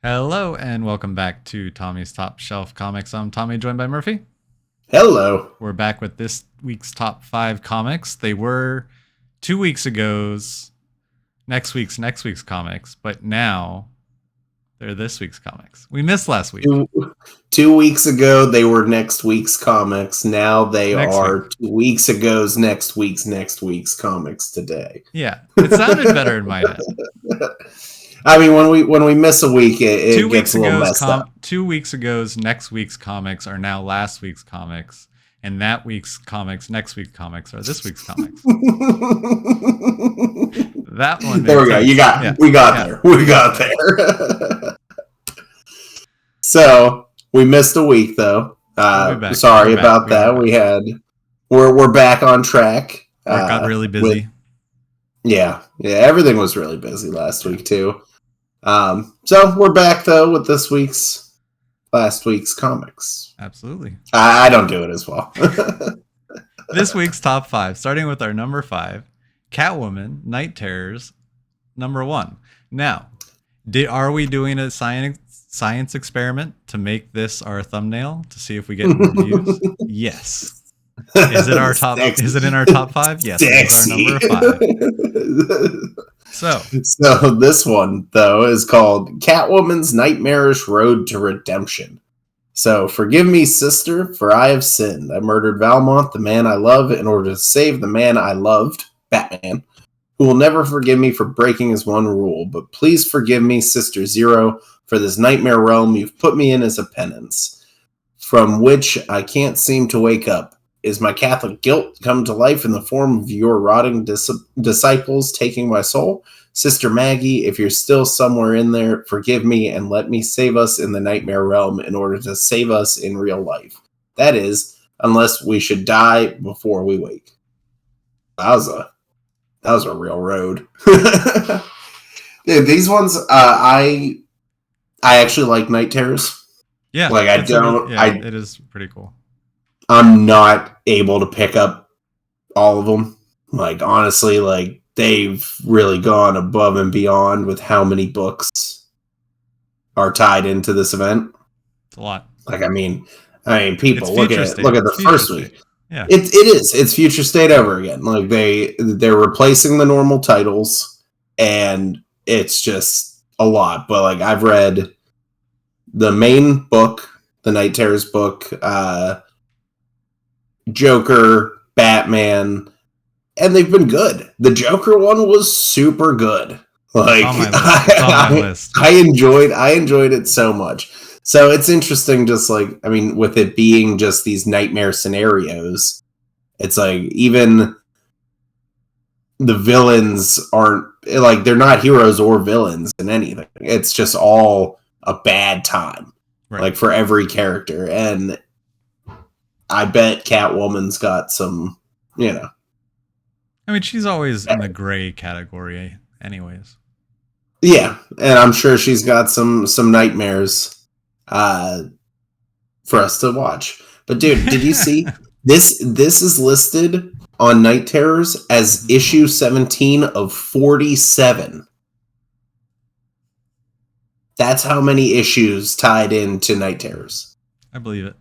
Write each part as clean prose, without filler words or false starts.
Hello and welcome back to Tommy's Top Shelf Comics. I'm Tommy, joined by Murphy. Hello. We're back with this week's top 5 comics. They were 2 weeks ago's next week's comics, but now they're this week's comics. We missed last week. 2 weeks ago, they were next week's comics. Now they are 2 weeks ago's next week's comics today. Yeah, it sounded better in my head. I mean, when we miss a week, it gets a little messed up. 2 weeks ago's next week's comics are now last week's comics, and that week's comics, next week's comics, are this week's comics. That one. There we go. We got there. We got there. So we missed a week, though. Sorry about that. We're back on track. Work got really busy. Yeah, everything was really busy last week too. So we're back though with last week's comics. Absolutely. I don't do it as well. This week's top 5, starting with our number 5, Catwoman, Night Terrors, number 1. Now, are we doing a science experiment to make this our thumbnail to see if we get more views? Yes. Is it our top? Is it in our top 5? Yes, it's our number 5. So this one though is called Catwoman's Nightmarish Road to Redemption. So forgive me, sister, for I have sinned. I murdered Valmont, the man I love, in order to save the man I loved, Batman, who will never forgive me for breaking his one rule. But please forgive me, Sister Zero, for this nightmare realm you've put me in as a penance, from which I can't seem to wake up. Is my Catholic guilt come to life in the form of your rotting disciples taking my soul? Sister Maggie, if you're still somewhere in there, forgive me and let me save us in the nightmare realm in order to save us in real life. That is, unless we should die before we wake. That was a real road. Dude, these ones, I actually like Night Terrors. Yeah, like it is pretty cool. I'm not able to pick up all of them. Like, honestly, like, they've really gone above and beyond with how many books are tied into this event. It's a lot. Like, I mean, people look at the first week. Yeah, it is. It's Future State over again. Like, they're replacing the normal titles, and it's just a lot. But like, I've read the main book, the Night Terrors book, Joker, Batman, and they've been good. The Joker one was super good. Like, I enjoyed it so much. So it's interesting, just like, I mean, with it being just these nightmare scenarios, it's like even the villains aren't like, they're not heroes or villains in anything. It's just all a bad time, right? Like, for every character. And I bet Catwoman's got some, I mean, she's always in the gray category anyways. Yeah, and I'm sure she's got some nightmares for us to watch. But dude, did you see this is listed on Night Terrors as issue 17 of 47. That's how many issues tied into Night Terrors. I believe it.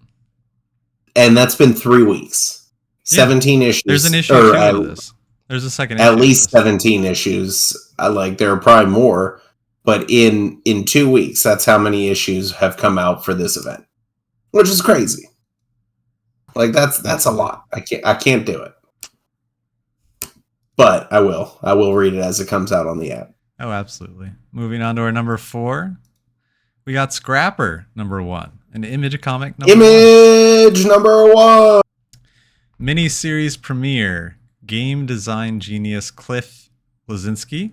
And that's been 3 weeks. 17 issues. There's an issue of this. There's a second issue. At least 17 issues. Like, there are probably more. But in 2 weeks, that's how many issues have come out for this event. Which is crazy. Like, that's a lot. I can't do it. But I will. I will read it as it comes out on the app. Oh, absolutely. Moving on to our number 4. We got Scrapper, number 1. An Image comic number 1. Mini-series premiere. Game design genius Cliff Bleszinski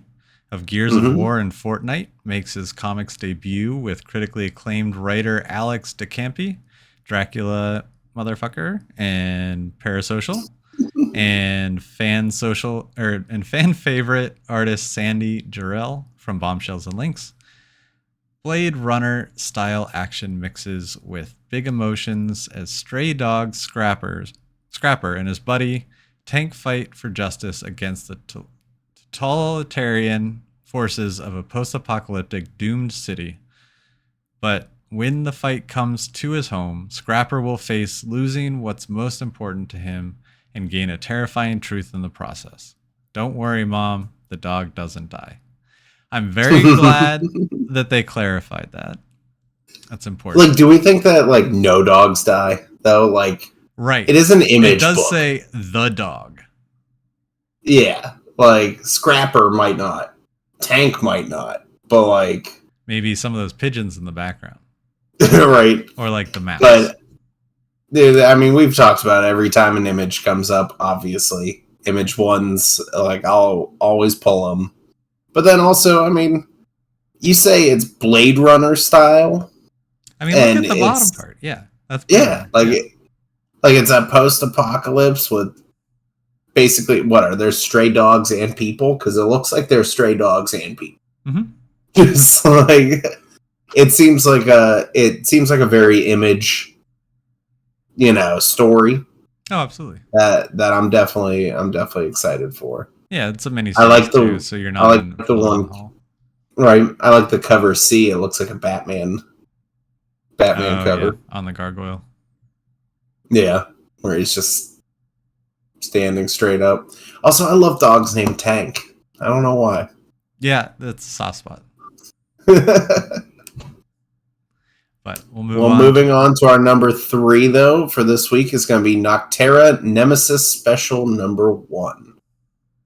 of Gears of War and Fortnite makes his comics debut with critically acclaimed writer Alex DeCampi, Dracula Motherfucker, and Parasocial, and fan favorite artist Sandy Jarrell from Bombshells and Links. Blade Runner style action mixes with big emotions as stray dog Scrapper and his buddy tank fight for justice against the totalitarian forces of a post-apocalyptic doomed city. But when the fight comes to his home, Scrapper will face losing what's most important to him and gain a terrifying truth in the process. Don't worry, Mom, the dog doesn't die. I'm very glad that they clarified that. That's important. Like, do we think that, like, no dogs die, though? Like, Right. it is an image It does book. say the dog. Yeah. Like, Scrapper might not. Tank might not. But, like... Maybe some of those pigeons in the background. Right. Or, like, the mouse. But, dude, I mean, we've talked about it every time an image comes up, obviously. Image ones, like, I'll always pull them. But then also, I mean, you say it's Blade Runner style. I mean, look at the bottom part. Yeah. That's yeah, like it's a post-apocalypse with basically, what are there, stray dogs and people? Because it looks like they're stray dogs and people. Mm-hmm. Just like it seems like a very image, story. Oh, absolutely. That I'm definitely excited for. Yeah, it's a mini I like too, so you're not I like the one. hall. Right. I like the cover C. It looks like a Batman cover. Yeah, on the gargoyle. Yeah, where he's just standing straight up. Also, I love dogs named Tank. I don't know why. Yeah, that's a soft spot. But we'll move on. Well, moving on to our number 3, though, for this week is going to be Nocterra Nemesis Special number 1.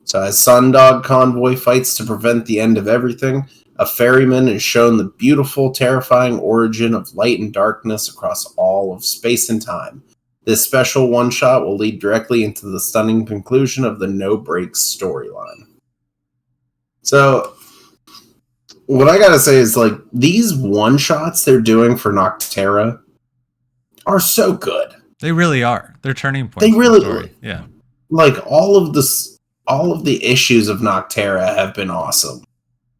So as Sundog Convoy fights to prevent the end of everything, a ferryman is shown the beautiful, terrifying origin of light and darkness across all of space and time. This special one-shot will lead directly into the stunning conclusion of the No Breaks storyline. So, what I gotta say is, like, these one-shots they're doing for Nocterra are so good. They really are. They're turning points. They really, story. Yeah. Like, all of the issues of Nocterra have been awesome.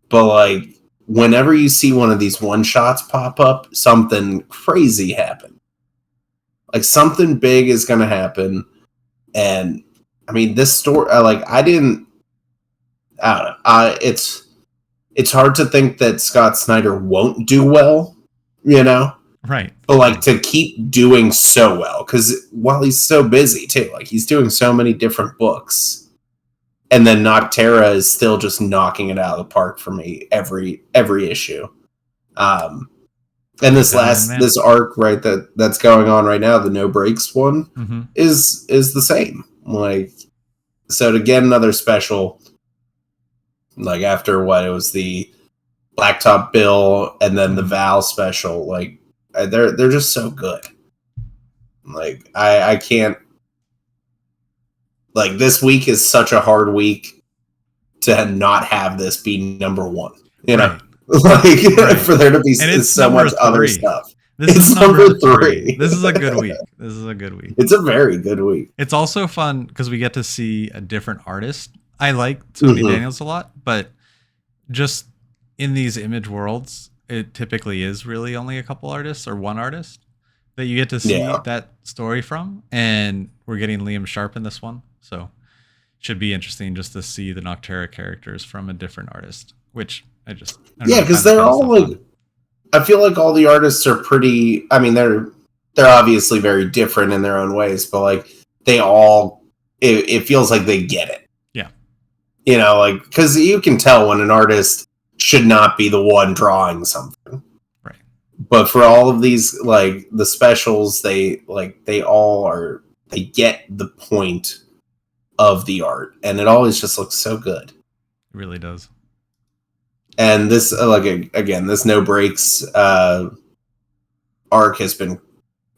But, like, whenever you see one of these one-shots pop up, something crazy happens. Like, something big is going to happen. And, I mean, this story, I don't know. It's hard to think that Scott Snyder won't do well, Right. But, like, to keep doing so well. Because while he's so busy, too. Like, he's doing so many different books. And then Nocterra is still just knocking it out of the park for me every issue. And this arc, right, that's going on right now, the No Breaks one, mm-hmm. is the same. Like, so to get another special, like after it was the Blacktop Bill and then the Val special, like they're just so good. Like I can't. Like, this week is such a hard week to not have this be number 1. You know. Like, for there to be so much other stuff. This is number 3. This is a good week. It's a very good week. It's also fun because we get to see a different artist. I like Tony Daniels a lot, but just in these image worlds, it typically is really only a couple artists or one artist that you get to see that story from. And we're getting Liam Sharp in this one. So should be interesting just to see the Noctera characters from a different artist, which because they're all like, I feel like all the artists are pretty. I mean, they're obviously very different in their own ways, but like they all, it feels like they get it. Yeah, like because you can tell when an artist should not be the one drawing something, right? But for all of these, like the specials, they get the point of the art, and it always just looks so good. It really does. And this, again, this No Breaks arc has been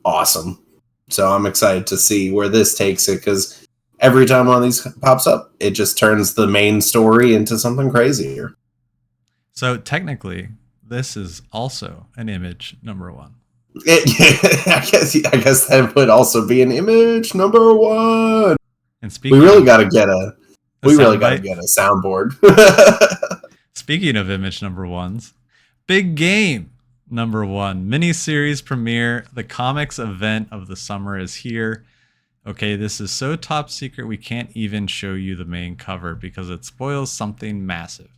awesome. So I'm excited to see where this takes it, because every time one of these pops up, it just turns the main story into something crazier. So technically, this is also an image number 1. I guess that would also be an image number 1. And we really got to get a soundboard. Speaking of image number 1s, big game number 1 miniseries premiere. The comics event of the summer is here. Okay, this is so top secret we can't even show you the main cover because it spoils something massive.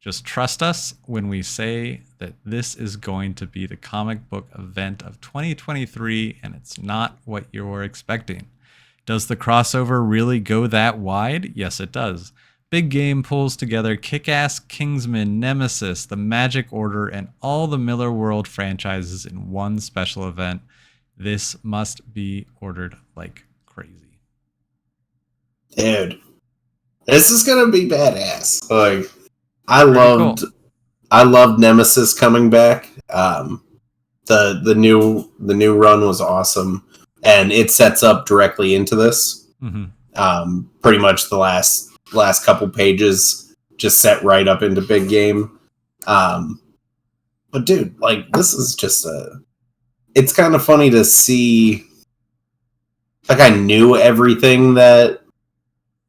Just trust us when we say that this is going to be the comic book event of 2023, and it's not what you're expecting. Does the crossover really go that wide? Yes, it does. Big Game pulls together Kick-Ass, Kingsman, Nemesis, the Magic Order, and all the Miller World franchises in one special event. This must be ordered like crazy. Dude, this is gonna be badass. Like, Cool. I loved Nemesis coming back. The new run was awesome, and it sets up directly into this. Mm-hmm. Pretty much the last couple pages just set right up into Big Game. But dude, like, this is just it's kind of funny to see. Like, I knew everything that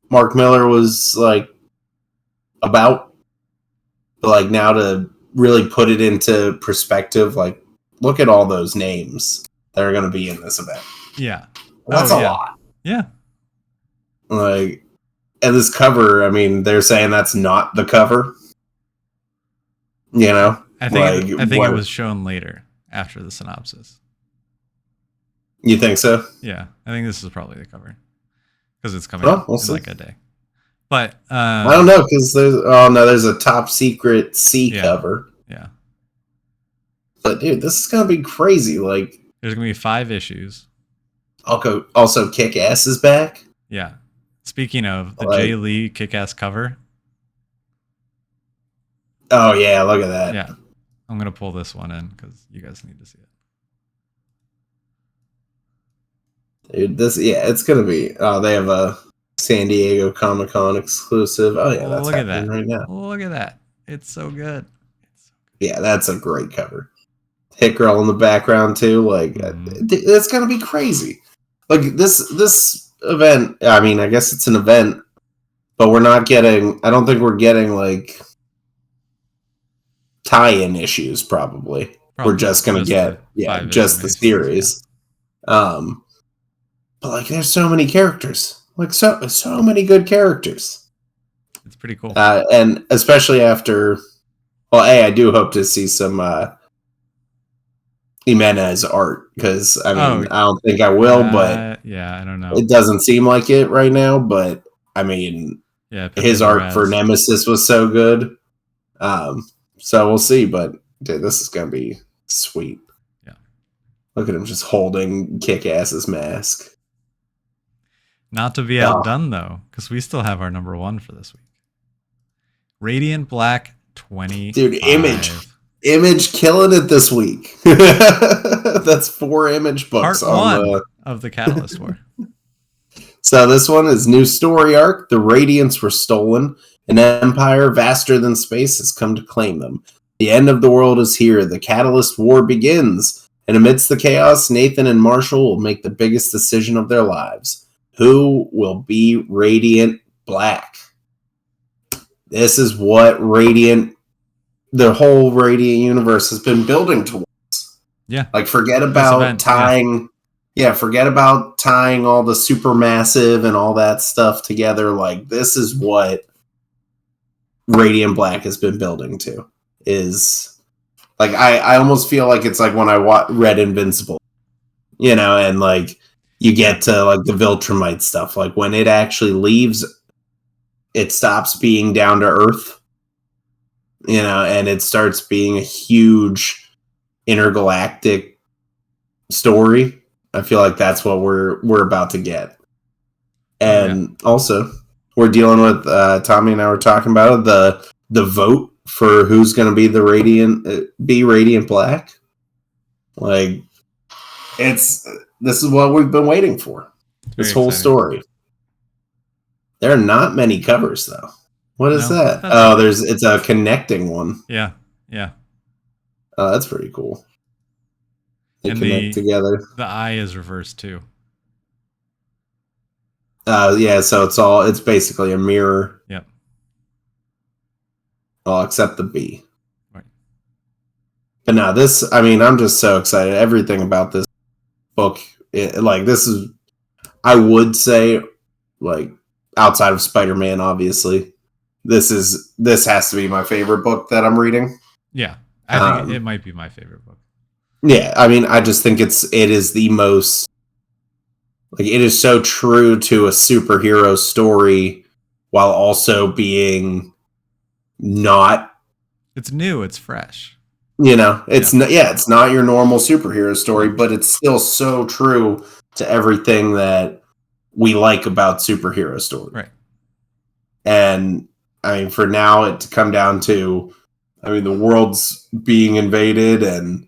Mark Miller was like about, but like now to really put it into perspective, like, look at all those names that are going to be in this event. Yeah. That's a lot. Yeah. Like, and this cover, I mean, they're saying that's not the cover. You know? I think it was shown later after the synopsis. You think so? Yeah. I think this is probably the cover. Because it's coming out in like a day. But I don't know, because there's a top secret C cover. Yeah. But dude, this is gonna be crazy. Like, there's gonna be 5 issues. Also, Kick-Ass is back. Yeah. Speaking of the Jay Lee Kick-Ass cover. Oh yeah, look at that. Yeah. I'm gonna pull this one in because you guys need to see it. Dude, it's gonna be. They have a San Diego Comic-Con exclusive. Oh yeah, that's happening right now. Look at that! It's so good. Yeah, that's a great cover. Hit Girl in the background too. Like, it's gonna be crazy. Like, this event. I mean, I guess it's an event, but we're not getting. I don't think we're getting like tie-in issues. Probably we're just gonna get just the series. Yeah. But like, there's so many characters. Like, so many good characters. It's pretty cool. And especially after, well, I do hope to see some Jimenez art, because I mean, I don't think I will, but yeah, I don't know. It doesn't seem like it right now, but I mean, his art for Nemesis was so good. So we'll see, but dude, this is gonna be sweet. Yeah. Look at him just holding Kick-Ass's mask. Not to be outdone, though, because we still have our number 1 for this week. Radiant Black 20. Dude, Image killing it this week. That's 4 Image books. Part 1 of the Catalyst War. So this one is new story arc. The Radiants were stolen. An empire vaster than space has come to claim them. The end of the world is here. The Catalyst War begins. And amidst the chaos, Nathan and Marshall will make the biggest decision of their lives. Who will be Radiant Black? This is what the whole Radiant universe has been building towards. Yeah. Like, forget about tying all the supermassive and all that stuff together. Like, this is what Radiant Black has been building to. Is like, I almost feel like it's like when I read Invincible, and like, you get to like the Viltrumite stuff. Like, when it actually leaves, it stops being down to earth, and it starts being a huge intergalactic story. I feel like that's what we're about to get. And also, we're dealing with Tommy and I were talking about it, the vote for who's going to be the Radiant Black. Like, this is what we've been waiting for. This whole story. There are not many covers, though. What is that? Oh, it's a connecting one. Yeah, yeah. Oh, that's pretty cool. They connect together. The eye is reversed too. Yeah, so it's basically a mirror. Yep. Well, except the B. Right. But no, I'm just so excited. Everything about this book, this is, I would say, like, outside of Spider-Man, obviously, this has to be my favorite book that I'm reading. Yeah, I think it might be my favorite book. Yeah, I mean, I just think it is the most, like, it is so true to a superhero story while also being not. It's new. It's fresh. It's it's not your normal superhero story, but it's still so true to everything that we like about superhero stories. Right. And I mean, for now, it to come down to, I mean, the world's being invaded and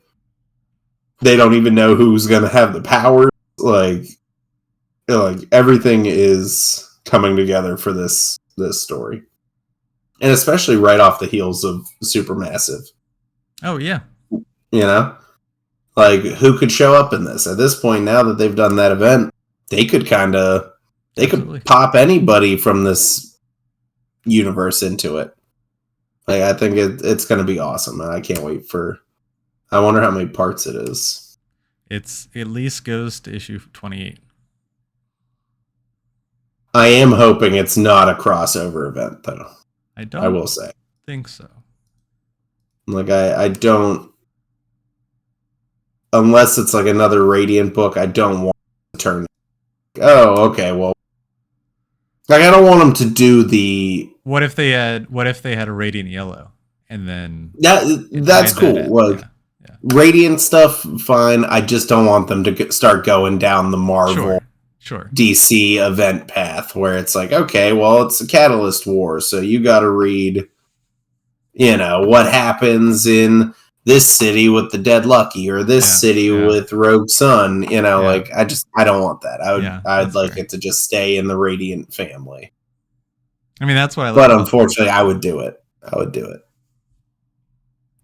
they don't even know who's going to have the power. Like everything is coming together for this story, and especially right off the heels of Supermassive. Oh yeah, like, who could show up in this at this point? Now that they've done that event, they could could pop anybody from this universe into it. Like, I think it's going to be awesome, and I can't wait for. I wonder how many parts it is. It's at least goes to issue 28. I am hoping it's not a crossover event, though. I will say. Think so. Like, I don't. Unless it's like another Radiant book, I don't want to turn. Oh, okay. Well, like, I don't want them to do the. What if they had a Radiant Yellow and then that's cool. Like, Radiant stuff, fine. I just don't want them to start going down the Marvel, sure. DC event path where it's like, okay, well, it's a Catalyst War, so you got to read, what happens in this city with the Dead Lucky or this city with Rogue Sun. Like, I don't want that. I'd like it to just stay in the Radiant family. I mean, that's what I like. But unfortunately, I would do it.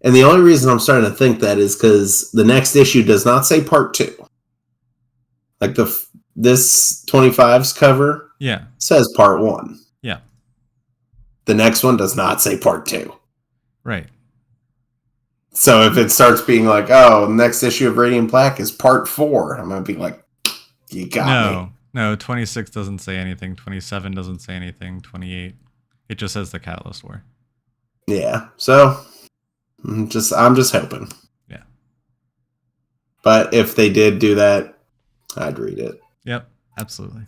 And the only reason I'm starting to think that is because the next issue does not say part 2. Like, this 25's cover says part 1. Yeah. The next one does not say part 2. Right. So if it starts being like, oh, next issue of Radiant Black is part 4, I'm going to be like, you got me. No, 26 doesn't say anything. 27 doesn't say anything. 28, it just says the Catalyst War. Yeah, so I'm just hoping. Yeah. But if they did do that, I'd read it. Yep, absolutely.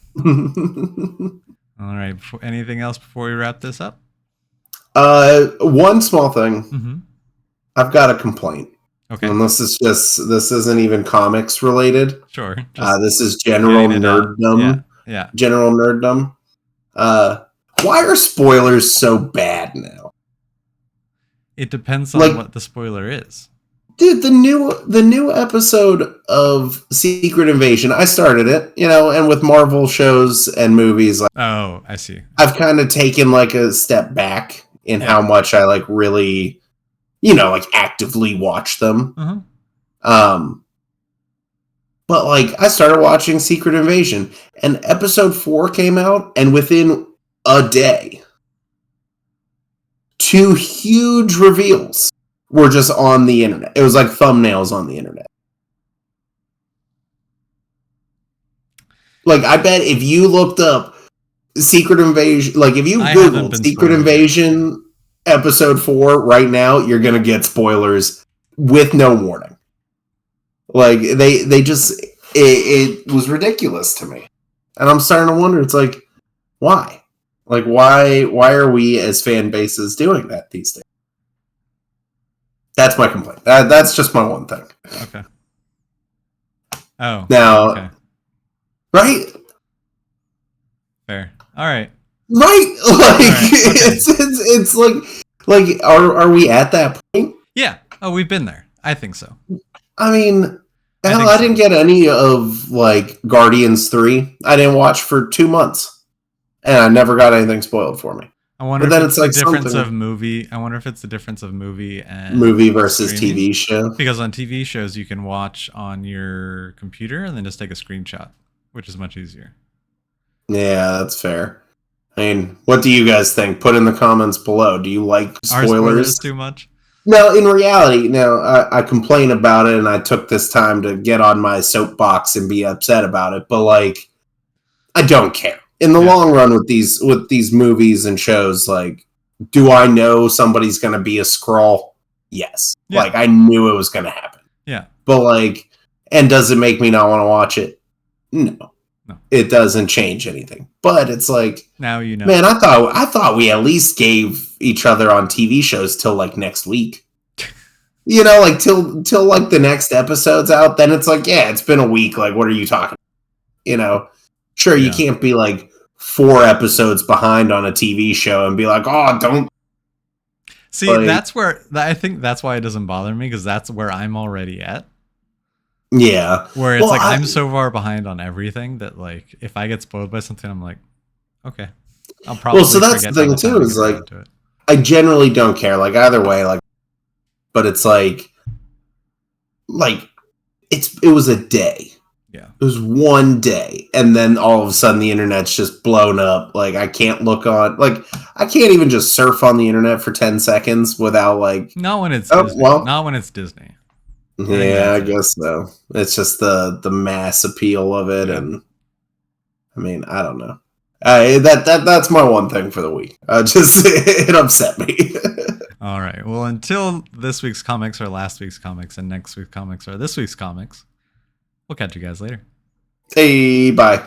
All right. Anything else before we wrap this up? One small thing. Mm-hmm. I've got a complaint. Okay. And this isn't even comics related. Sure. This is general nerddom. Yeah. General nerddom. Why are spoilers so bad now? It depends on what the spoiler is. Dude, the new episode of Secret Invasion, I started it, and with Marvel shows and movies, like, oh, I see. I've kind of taken like a step back in how much I like really, like actively watch them. Uh-huh. But like, I started watching Secret Invasion, and episode 4 came out, and within a day, 2 huge reveals were just on the internet. It was like thumbnails on the internet. Like, I bet if you looked up Secret Invasion, like if you Googled Secret Invasion episode 4 right now, you're going to get spoilers with no warning. Like, they just, it was ridiculous to me. And I'm starting to wonder, it's like, why? Like, why are we as fan bases doing that these days? That's my complaint. That's just my one thing. Okay. Oh. Now, okay. Right? Fair. All right. Right? Like, right. Okay. It's like, are we at that point? Yeah. Oh, we've been there. I think so. I mean, I didn't get any of, like, Guardians 3. I didn't watch for 2 months. And I never got anything spoiled for me. I wonder if it's the difference of movie. I wonder if it's the difference of movie and movie versus streaming. TV show. Because on TV shows, you can watch on your computer and then just take a screenshot, which is much easier. Yeah, that's fair. I mean, what do you guys think? Put in the comments below. Do you like spoilers? Are spoilers too much? No, in reality, no. I complain about it, and I took this time to get on my soapbox and be upset about it. But like, I don't care. In the long run, with these movies and shows, like, Do I know somebody's going to be a Skrull? Yes. Yeah. Like, I knew it was going to happen. Yeah. But, like, and does it make me not want to watch it? No. It doesn't change anything. But it's like, now you know. Man, I thought we at least gave each other on TV shows till, like, next week. You know, like, till like, the next episode's out. Then it's like, yeah, it's been a week. Like, what are you talking about? You know? Sure, you can't be, like, 4 episodes behind on a TV show and be like, oh, don't. See, like, that's where I think that's why it doesn't bother me, because that's where I'm already at. Yeah. Where it's I'm so far behind on everything that, like, if I get spoiled by something, I'm like, okay, I'll probably. Well, so that's the thing too, is like, I generally don't care, like, either way, like, but it's like it was a day. Yeah. It was one day, and then all of a sudden the internet's just blown up. Like, I can't look on, like, I can't even just surf on the internet for 10 seconds without, like... Not when it's Disney. Well, not when it's Disney. Yeah, I guess so. It's just the mass appeal of it, and... I mean, I don't know. That's my one thing for the week. It upset me. All right. Well, until this week's comics are last week's comics, and next week's comics are this week's comics, we'll catch you guys later. Hey, bye.